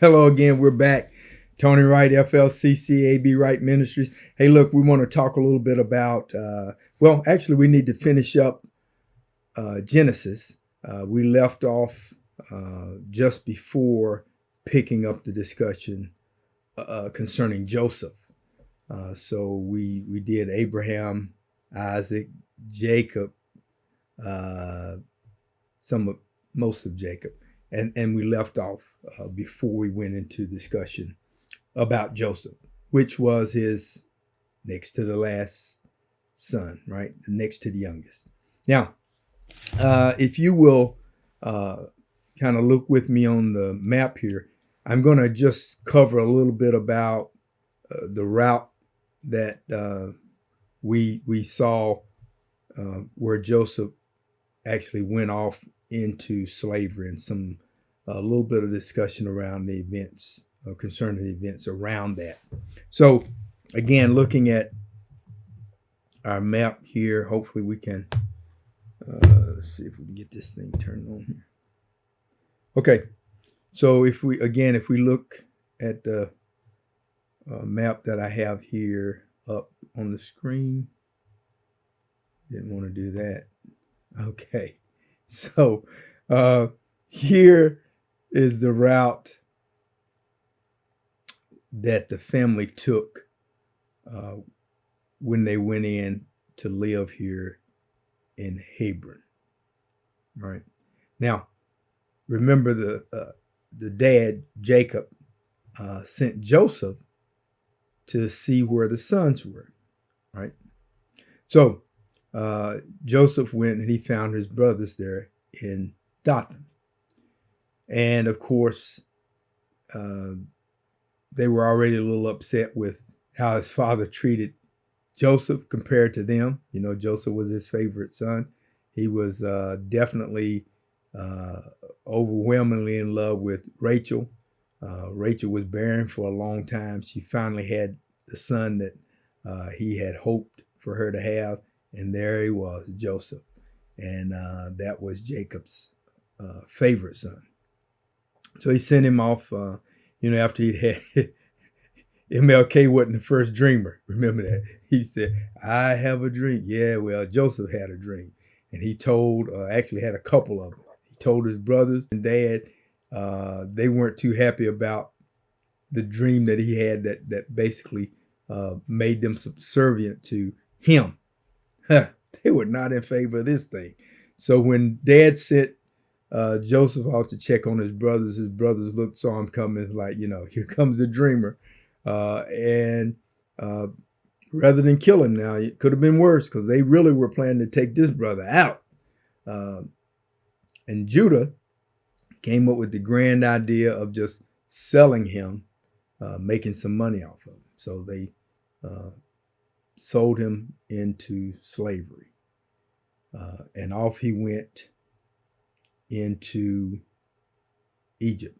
Hello again. We're back. Tony Wright, FLCC, AB Wright Ministries. Hey, look, we want to talk a little bit about, actually, we need to finish up Genesis. We left off just before picking up the discussion concerning Joseph. So we did Abraham, Isaac, Jacob, most of Jacob. And we left off before we went into discussion about Joseph, which was his next to the last son, right? Next to the youngest. Now, if you will kind of look with me on the map here, I'm going to just cover a little bit about the route that we saw where Joseph actually went off into slavery, and a little bit of discussion around the events concerning the events around that. So again, looking at our map here, hopefully we can let's see if we can get this thing turned on here. Okay, so if we look at the map that I have here up on the screen, didn't want to do that. Okay, so here is the route that the family took when they went in to live here in Hebron. Right now, remember the dad Jacob sent Joseph to see where the sons were. Right, so Joseph went and he found his brothers there in Dothan. And of course, they were already a little upset with how his father treated Joseph compared to them. You know, Joseph was his favorite son. He was definitely overwhelmingly in love with Rachel. Rachel was barren for a long time. She finally had the son that he had hoped for her to have. And there he was, Joseph. And that was Jacob's favorite son. So he sent him off, after he'd had MLK wasn't the first dreamer. Remember that? He said, I have a dream. Yeah, well, Joseph had a dream. And he told, actually had a couple of them. He told his brothers and dad, they weren't too happy about the dream that he had that basically made them subservient to him. They were not in favor of this thing. So when dad sent Joseph out to check on his brothers looked, saw him coming, like, here comes the dreamer. And rather than kill him now, it could have been worse because they really were planning to take this brother out. And Judah came up with the grand idea of just selling him, making some money off of him. So they sold him into slavery. And off he went into Egypt,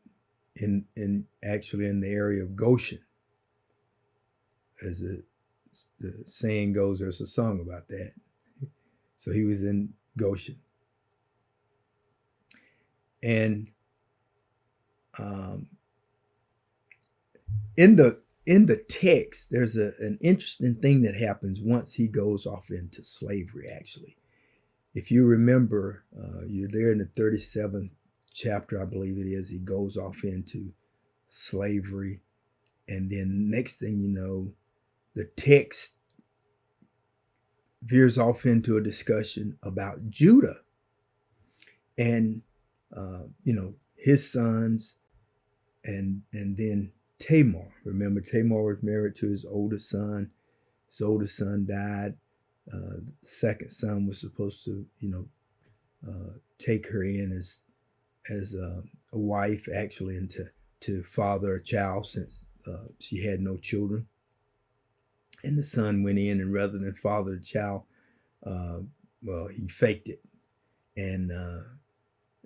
actually in the area of Goshen. As the saying goes, there's a song about that. So he was in Goshen. And in the text, there's an interesting thing that happens once he goes off into slavery, actually. If you remember, you're there in the 37th chapter, I believe it is, he goes off into slavery. And then next thing you know, the text veers off into a discussion about Judah and, his sons and then Tamar. Remember, Tamar was married to his oldest son. His oldest son died. The second son was supposed to, take her in as a wife, actually, and to father a child since she had no children. And the son went in, and rather than father the child, he faked it. And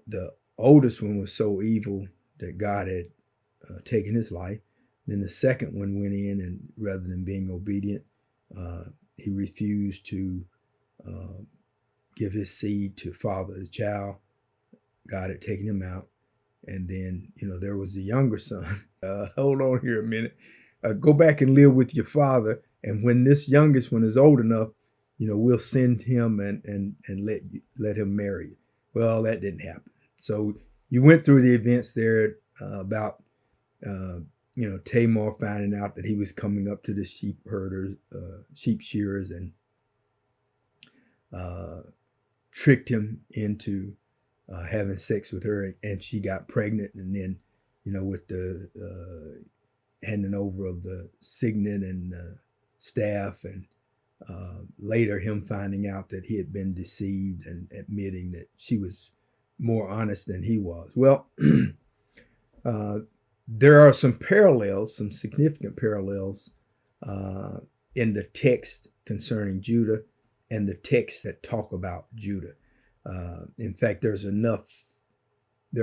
the oldest one was so evil that God had taken his life. Then the second one went in, and rather than being obedient, he refused to give his seed to father the child. God had taken him out. And then, there was the younger son. Hold on here a minute. Go back and live with your father. And when this youngest one is old enough, we'll send him and let him marry you. Well, that didn't happen. So you went through the events there about, Tamar finding out that he was coming up to the sheep shearers, and tricked him into having sex with her, and she got pregnant. And then, with the handing over of the signet and staff, and later him finding out that he had been deceived and admitting that she was more honest than he was. Well, there are some significant parallels in the text concerning Judah and the texts that talk about Judah. In fact, there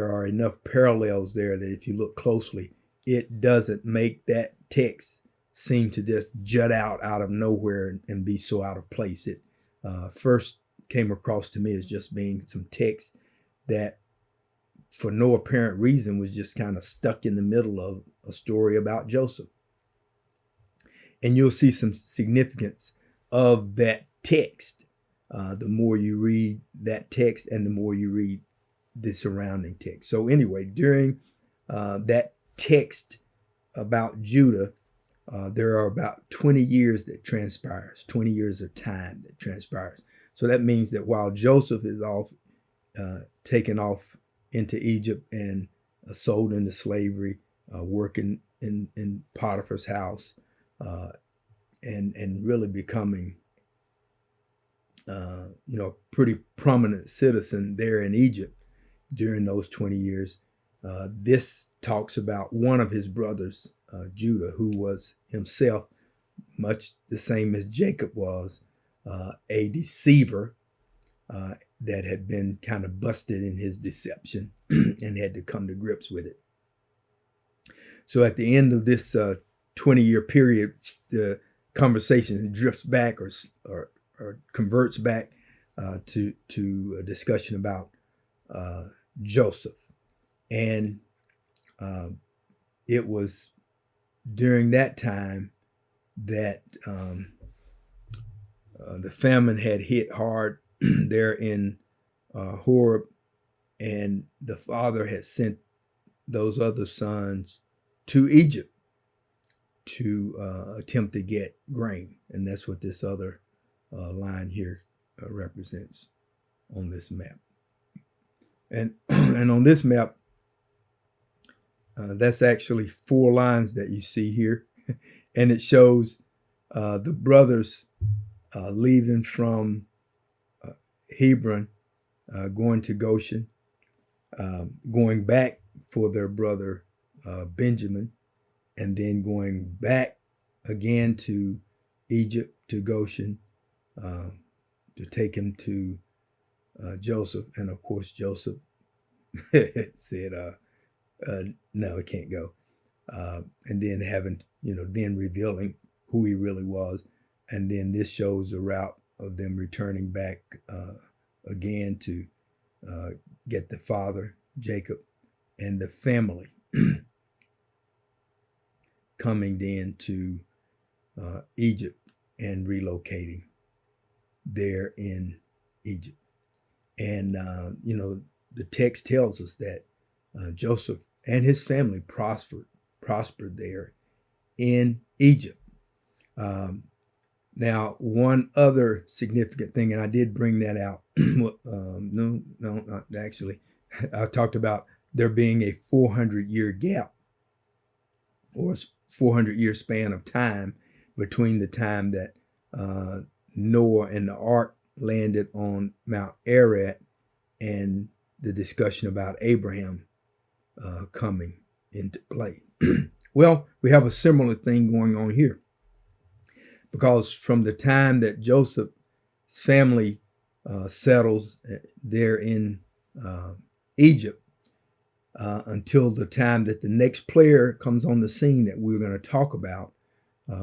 are enough parallels there that if you look closely, it doesn't make that text seem to just jut out of nowhere and be so out of place. It first came across to me as just being some text that, for no apparent reason, was just kind of stuck in the middle of a story about Joseph. And you'll see some significance of that text the more you read that text and the more you read the surrounding text. So anyway, during that text about Judah, there are about 20 years that transpires, 20 years of time that transpires. So that means that while Joseph is taken off into Egypt and sold into slavery, working in Potiphar's house, and really becoming a pretty prominent citizen there in Egypt during those 20 years. This talks about one of his brothers, Judah, who was himself, much the same as Jacob was, a deceiver that had been kind of busted in his deception and had to come to grips with it. So at the end of this 20-year period, the conversation drifts back or converts back to a discussion about Joseph. And it was during that time that the famine had hit hard there in Horeb, and the father had sent those other sons to Egypt to attempt to get grain. And that's what this other line here represents on this map. And on this map, that's actually 4 lines that you see here. And it shows the brothers leaving from Hebron, going to Goshen, going back for their brother Benjamin, and then going back again to Egypt, to Goshen, to take him to Joseph. And of course, Joseph said, no, it can't go. And then then revealing who he really was. And then this shows the route of them returning back again to get the father, Jacob, and the family coming then to Egypt and relocating there in Egypt. And, the text tells us that Joseph and his family prospered there in Egypt. Now, one other significant thing, and I did bring that out. No, not actually. I talked about there being a 400-year gap, or 400-year span of time between the time that Noah and the ark landed on Mount Ararat and the discussion about Abraham coming into play. Well, we have a similar thing going on here, because from the time that Joseph's family settles there in Egypt until the time that the next player comes on the scene that we're going to talk about,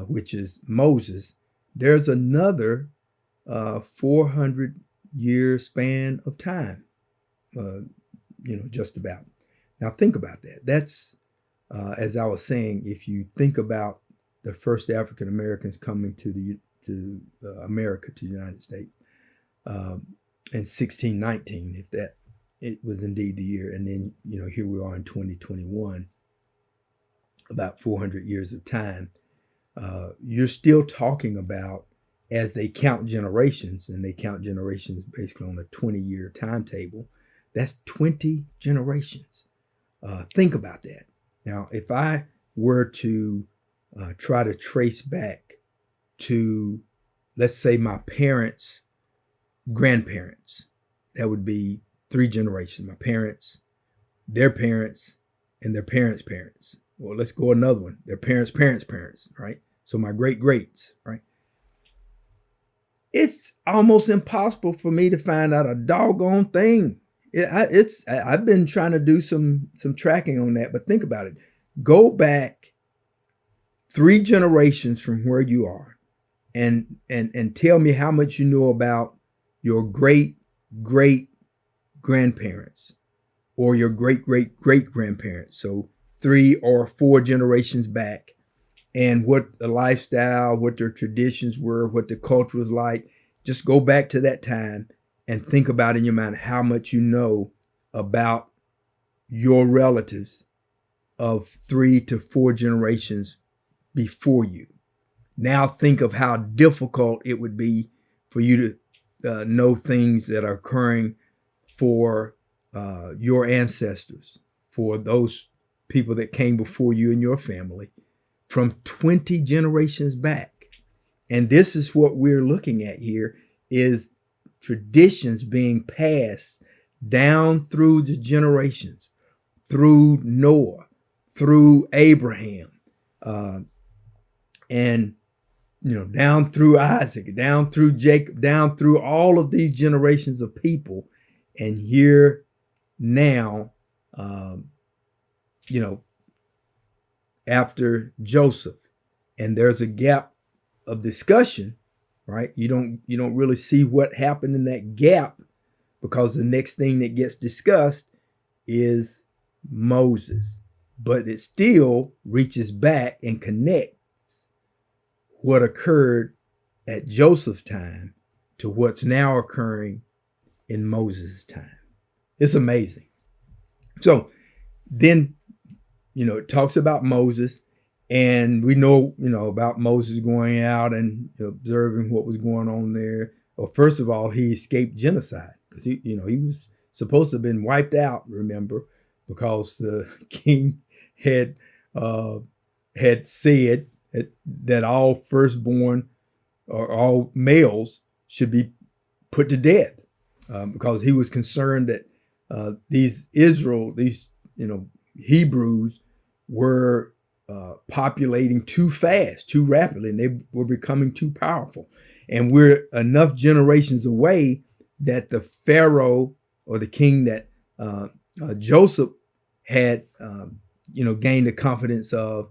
which is Moses, there's another 400-year span of time, just about. Now think about that. That's, as I was saying, if you think about the first African Americans coming to America, to the United States, in 1619, if that it was indeed the year, and then here we are in 2021, about 400 years of time. You're still talking about, as they count generations, and they count generations basically on a 20-year timetable, that's 20 generations. Think about that. Now, if I were to try to trace back to, let's say, my parents' grandparents, that would be 3 generations. My parents, their parents, and their parents' parents. Well, let's go another one. Their parents' parents' parents, right? So my great-greats, right? It's almost impossible for me to find out a doggone thing. I've been trying to do some tracking on that, but think about it. Go back 3 generations from where you are, and tell me how much you know about your great-great-grandparents or your great-great-great-grandparents. So 3 or 4 generations back, and what the lifestyle, what their traditions were, what the culture was like. Just go back to that time and think about in your mind how much you know about your relatives of 3 to 4 generations before you. Now think of how difficult it would be for you to know things that are occurring for your ancestors, for those people that came before you and your family from 20 generations back. And this is what we're looking at here, is traditions being passed down through the generations, through Noah, through Abraham, and down through Isaac, down through Jacob, down through all of these generations of people. And here now, after Joseph, and there's a gap of discussion, right? You don't really see what happened in that gap, because the next thing that gets discussed is Moses. But it still reaches back and connects what occurred at Joseph's time to what's now occurring in Moses' time. It's amazing. So then, it talks about Moses, and we know, about Moses going out and observing what was going on there. Well, first of all, he escaped genocide, because he was supposed to have been wiped out, remember, because the king had said that all firstborn or all males should be put to death, because he was concerned that these Hebrews were populating too fast, too rapidly, and they were becoming too powerful. And we're enough generations away that the Pharaoh, or the king that Joseph had, gained the confidence of,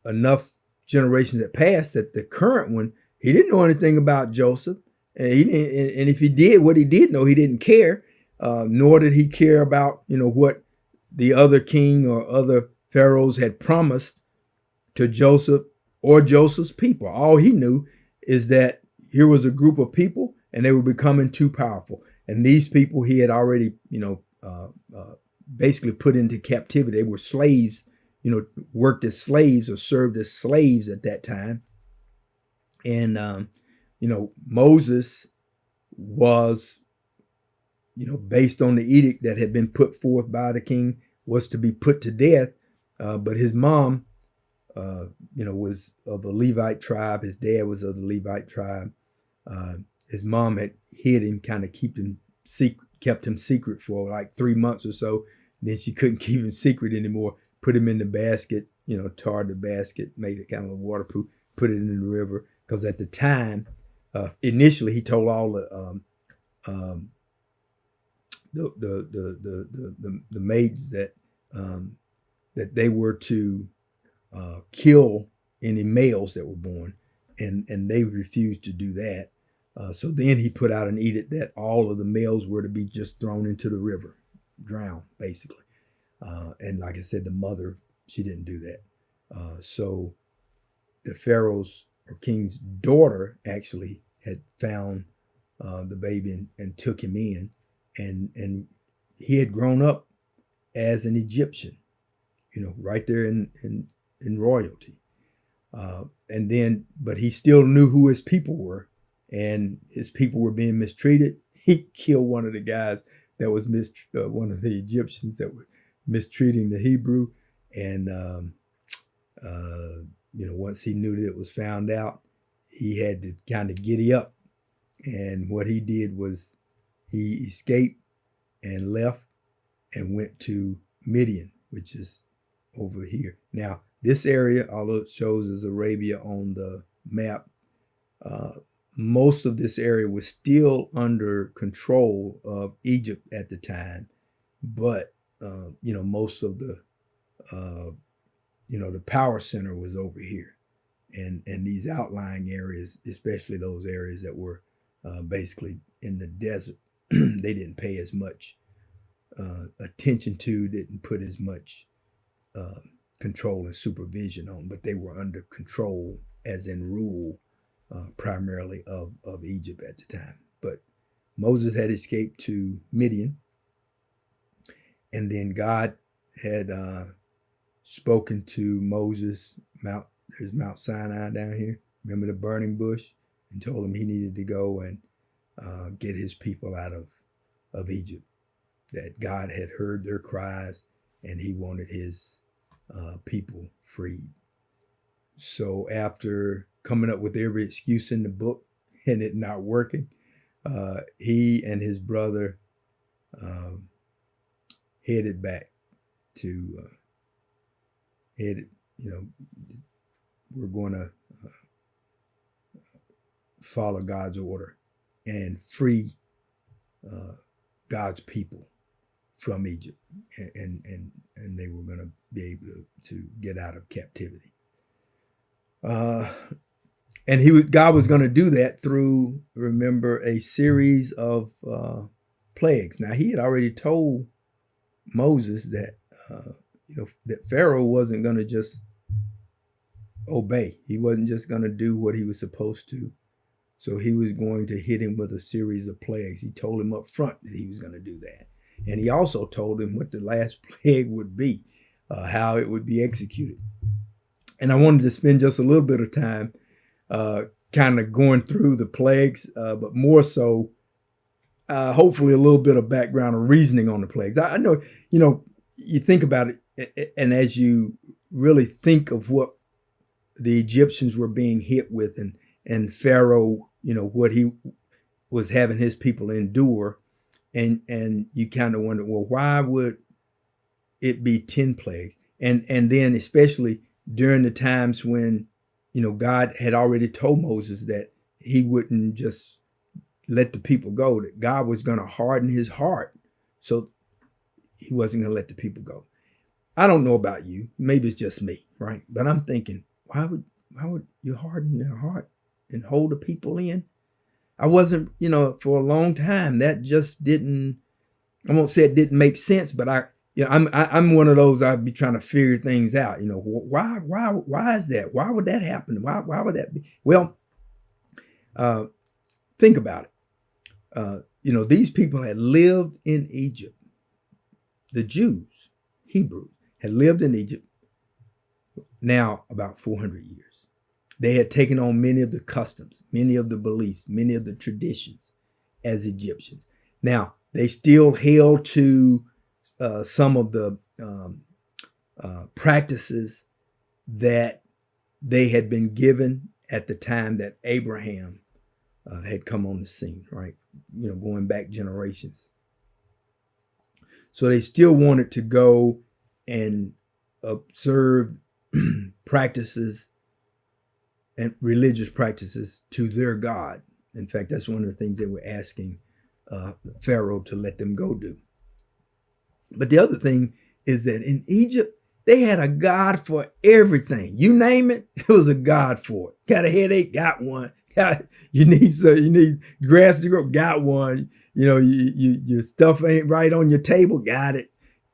enough generations that passed that the current one, he didn't know anything about Joseph. And if he did, what he did know, he didn't care, nor did he care about, what the other king or other pharaohs had promised to Joseph or Joseph's people. All he knew is that here was a group of people, and they were becoming too powerful. And these people he had already, basically put into captivity. They were slaves, worked as slaves or served as slaves at that time. And, Moses was, based on the edict that had been put forth by the king, was to be put to death. But his mom, was of the Levite tribe. His dad was of the Levite tribe. His mom had hid him, kind of kept him secret for like 3 months or so. Then she couldn't keep him secret anymore. Put him in the basket, tarred the basket, made it kind of waterproof, put it in the river. Because at the time, initially he told all the maids that they were to kill any males that were born, and they refused to do that. So then he put out an edict that all of the males were to be just thrown into the river, drowned, basically. And like I said, the mother, she didn't do that. So the Pharaoh's or king's daughter actually had found the baby and took him in, and he had grown up as an Egyptian, right there in royalty. And then, but he still knew who his people were, and his people were being mistreated. He killed one of the guys that was one of the Egyptians that were mistreating the Hebrew, and once he knew that it was found out, he had to kind of giddy up. And what he did was he escaped and left and went to Midian, which is over here. Now, this area, although it shows as Arabia on the map, most of this area was still under control of Egypt at the time. But, most of the, the power center was over here. And these outlying areas, especially those areas that were basically in the desert, they didn't pay as much attention to, didn't put as much control and supervision on, but they were under control, as in rule, primarily of Egypt at the time. But Moses had escaped to Midian, and then God had spoken to Moses. There's Mount Sinai down here. Remember the burning bush? And told him he needed to go and get his people out of Egypt. That God had heard their cries, and he wanted his people freed. So after coming up with every excuse in the book and it not working, he and his brother headed back to we're going to follow God's order and free God's people from Egypt, and they were going to be able to get out of captivity. And God was going to do that through, remember, a series of plagues. Now, he had already told Moses that that Pharaoh wasn't going to just obey. He wasn't just going to do what he was supposed to. So he was going to hit him with a series of plagues. He told him up front that he was going to do that. And he also told him what the last plague would be, how it would be executed. And I wanted to spend just a little bit of time kind of going through the plagues, but more so, hopefully a little bit of background or reasoning on the plagues. I know, you think about it, and as you really think of what the Egyptians were being hit with, and Pharaoh, what he was having his people endure, and you kind of wonder, well, why would it be 10 plagues? And then especially during the times when, God had already told Moses that he wouldn't just let the people go, that God was going to harden his heart. So he wasn't going to let the people go. I don't know about you. Maybe it's just me, right? But I'm thinking, why would you harden their heart and hold the people in? I wasn't, for a long time, that just didn't, I won't say it didn't make sense, but I'm one of those, I'd be trying to figure things out. Why is that? Why would that happen? Why would that be? Well, think about it. These people had lived in Egypt. The Jews, Hebrews, had lived in Egypt now about 400 years. They had taken on many of the customs, many of the beliefs, many of the traditions as Egyptians. Now, they still held to some of the practices that they had been given at the time that Abraham had come on the scene, right? Going back generations. So they still wanted to go and observe practices and religious practices to their God. In fact, that's one of the things they were asking Pharaoh to let them go do. But the other thing is that in Egypt, they had a God for everything. You name it, it was a God for it. Got a headache, got one. You need grass to grow, got one. Your stuff ain't right on your table, got it.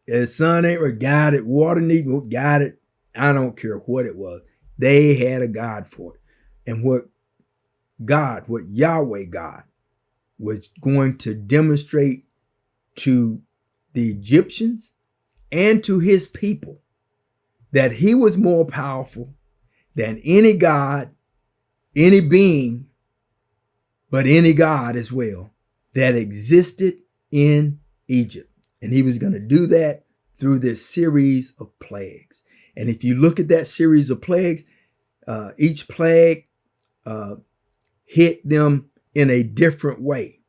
The sun ain't right, got it. Water need, got it. I don't care what it was. They had a God for it. And what Yahweh God was going to demonstrate to the Egyptians and to his people that he was more powerful than any God, any being, but any God as well that existed in Egypt. And he was going to do that through this series of plagues. And if you look at that series of plagues, each plague hit them in a different way.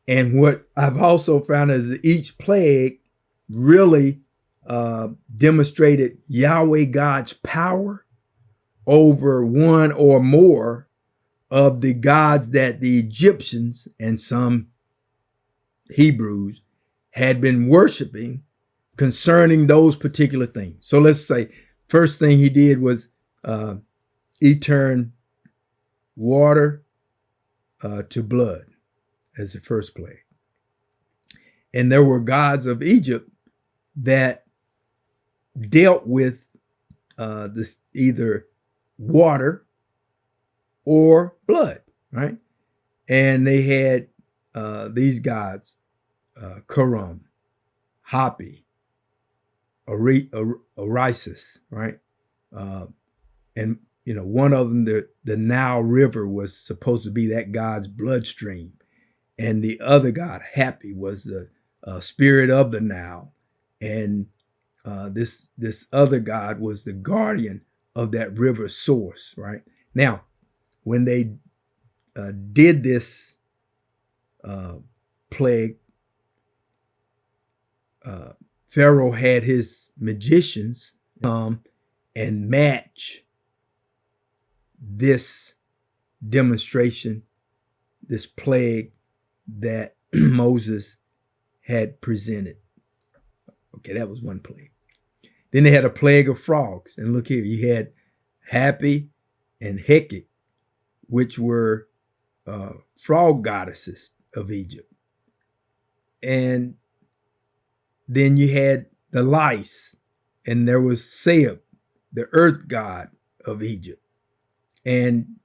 And what I've also found is that each plague really demonstrated Yahweh God's power over one or more of the gods that the Egyptians and some Hebrews had been worshiping concerning those particular things. So let's say first thing he did was he turned water to blood as the first plague. And there were gods of Egypt that dealt with this either water or blood, right? And they had these gods, Karam, Hapi, Orisis, right? And one of them, the Nile River, was supposed to be that god's bloodstream, and the other god, Hapi, was the spirit of the Nile, and this other god was the guardian of that river source, right? Now, when they did this plague, Pharaoh had his magicians and match this demonstration, this plague that Moses had presented. Okay, that was one plague. Then they had a plague of frogs. And look here, you had Hapi and Heket, which were frog goddesses of Egypt. And then you had the lice, and there was Seb, the earth god of Egypt. And,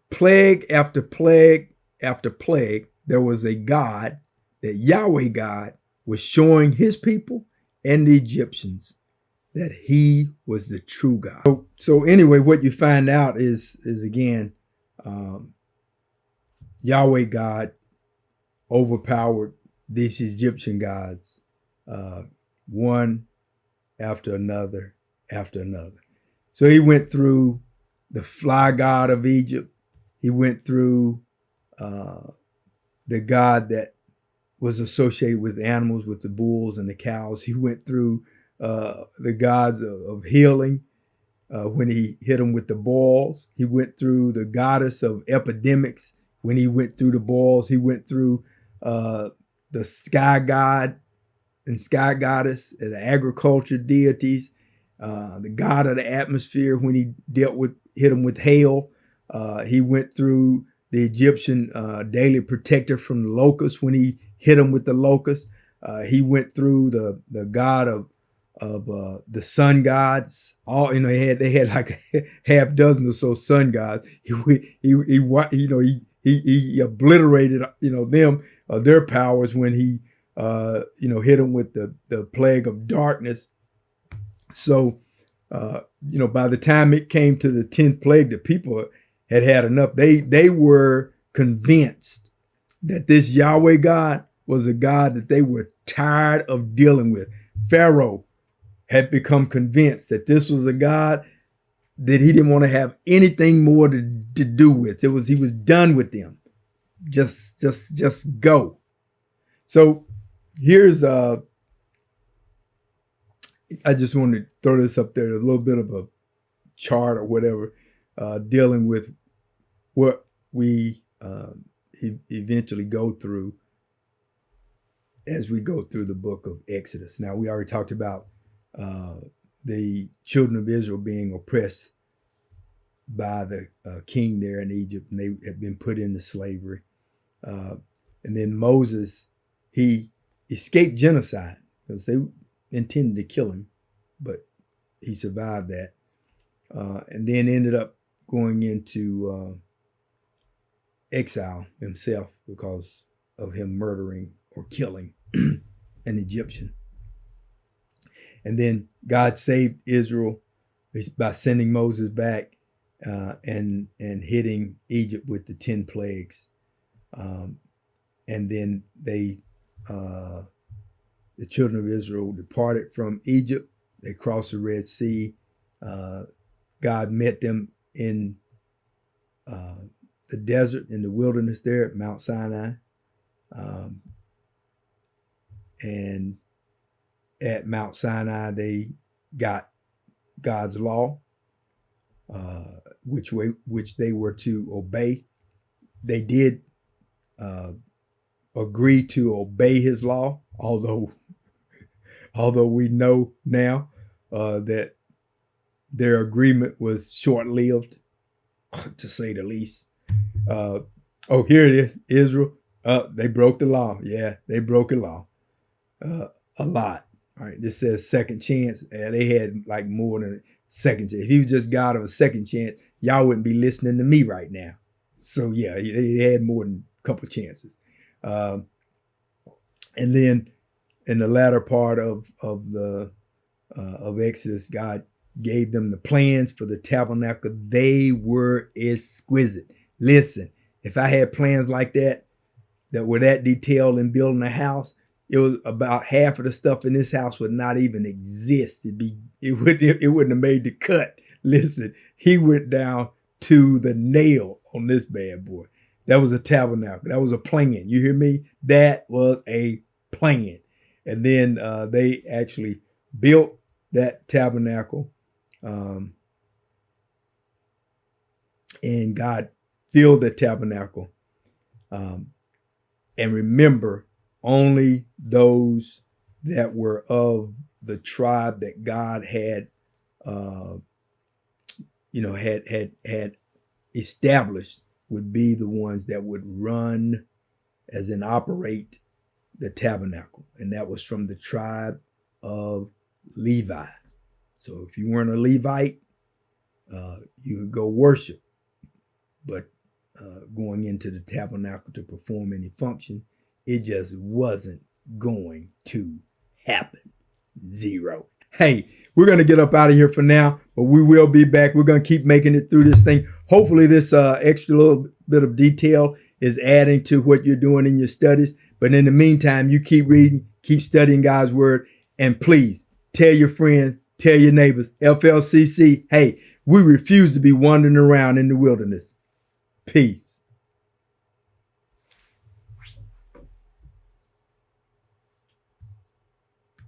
plague after plague after plague, there was a God, that Yahweh God was showing his people and the Egyptians that he was the true God. So anyway, what you find out is again, Yahweh God overpowered these Egyptian gods, one after another after another. So he went through the fly god of Egypt. He went through the god that was associated with animals, with the bulls and the cows. He went through the gods of healing when he hit them with the boils. He went through the goddess of epidemics when he went through the boils. He went through the sky god and sky goddess, and the agriculture deities, the god of the atmosphere when he hit him with hail. He went through the Egyptian daily protector from the locusts when he hit him with the locusts. He went through the god of the sun gods. All they had like a half dozen or so sun gods. He obliterated them their powers when he hit them with the plague of darkness. So by the time it came to the 10th plague, the people had enough. They were convinced that this Yahweh God was a God that they were tired of dealing with. Pharaoh had become convinced that this was a God that he didn't want to have anything more to do with. He was done with them. Just go. So here's I just wanted to throw this up there, a little bit of a chart or whatever, dealing with what we eventually go through as we go through the book of Exodus. Now, we already talked about the children of Israel being oppressed by the king there in Egypt, and they had been put into slavery. And then Moses, he escaped genocide. because they intended to kill him, but he survived that. And then ended up going into exile himself because of him murdering or killing an Egyptian. And then God saved Israel by sending Moses back and hitting Egypt with the 10 plagues. And then the children of Israel departed from Egypt. They crossed the Red Sea. God met them in the desert, in the wilderness there at Mount Sinai. And at Mount Sinai, they got God's law, which they were to obey. They did agree to obey his law, although we know now that their agreement was short-lived, to say the least. Here it is, Israel. They broke the law. Yeah, they broke the law a lot. All right, this says second chance. They had like more than a second chance. If he was just God of a second chance, y'all wouldn't be listening to me right now. So yeah, they had more than a couple chances. And then in the latter part of Exodus, God gave them the plans for the tabernacle. They were exquisite. Listen, if I had plans like that were that detailed in building a house, it was about half of the stuff in this house would not even exist. It wouldn't have made the cut. Listen, he went down to the nail on this bad boy. That was a tabernacle. That was a plan. You hear me? That was a plan. And then they actually built that tabernacle. And God filled the tabernacle. And remember, only those that were of the tribe that God had, had established would be the ones that would run, as in operate, the tabernacle. And that was from the tribe of Levi. So if you weren't a Levite, you could go worship. But going into the tabernacle to perform any function, it just wasn't going to happen. Zero. Hey, we're going to get up out of here for now, but we will be back. We're going to keep making it through this thing. Hopefully this extra little bit of detail is adding to what you're doing in your studies. But in the meantime, you keep reading, keep studying God's word, and please tell your friends, tell your neighbors, FLCC, hey, we refuse to be wandering around in the wilderness. Peace.